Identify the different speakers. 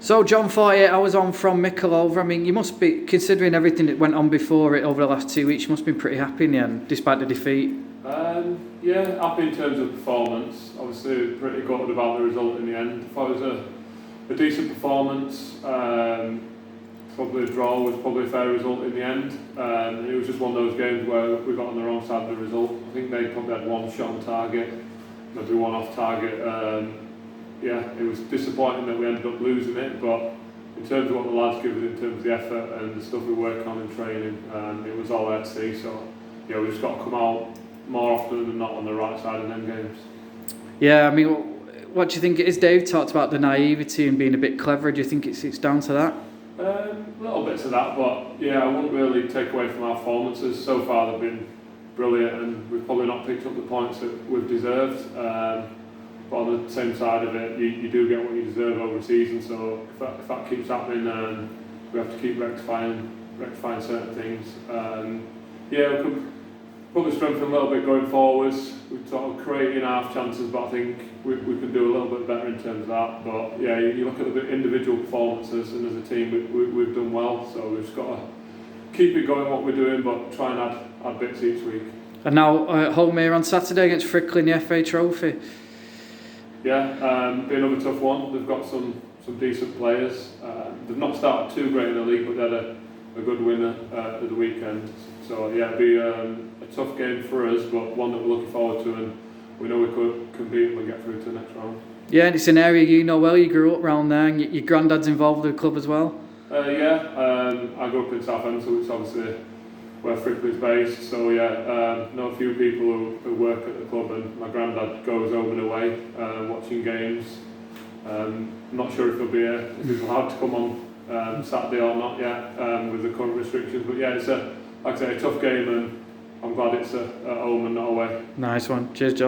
Speaker 1: So John, 48 hours on from Mickleover. I mean, you must be, considering everything that went on before it over the last 2 weeks, you must have been pretty happy in the end, despite the defeat.
Speaker 2: Yeah, happy in terms of performance. Obviously, pretty gutted about the result in the end. I thought it was a decent performance. Probably a draw was probably a fair result in the end. It was just one of those games where we got on the wrong side of the result. I think they probably had one shot on target, maybe one off target. Yeah, it was disappointing that we ended up losing it, but in terms of what the lads give us in terms of the effort and the stuff we work on in training, it was all there to see. So yeah, we just got to come out more often than not on the right side of them games.
Speaker 1: Yeah, I mean, what do you think it is? Dave talked about the naivety and being a bit clever. Do you think it's down to that?
Speaker 2: Little bits of that, but yeah, I wouldn't really take away from our performances. So far they've been brilliant and we've probably not picked up the points that we've deserved. But on the same side of it, you do get what you deserve over a season, so if that keeps happening, we have to keep rectifying certain things. Yeah, we could probably strengthen a little bit going forwards. We're sort of creating half chances, but I think we can do a little bit better in terms of that. But yeah, you look at the individual performances, and as a team, we've done well. So we've just got to keep it going what we're doing, but try and add bits each week.
Speaker 1: And now home here on Saturday against Frickley in the FA Trophy.
Speaker 2: Yeah, be another tough one. They've got some decent players. They've not started too great in the league, but they had a good winner at the weekend. So yeah, it'll be a tough game for us, but one that we're looking forward to, and we know we could compete and get through to the next round.
Speaker 1: Yeah, and it's an area you know well. You grew up around there, and your granddad's involved with the club as well.
Speaker 2: I grew up in Southend, so it's obviously where Frickley's based. So yeah, know a few people who work at the club, and my granddad goes home and away watching games. I'm not sure if he's allowed to come on Saturday or not yet with the current restrictions. But yeah, it's like I say, a tough game, and I'm glad it's at home and not away.
Speaker 1: Nice one. Cheers, John.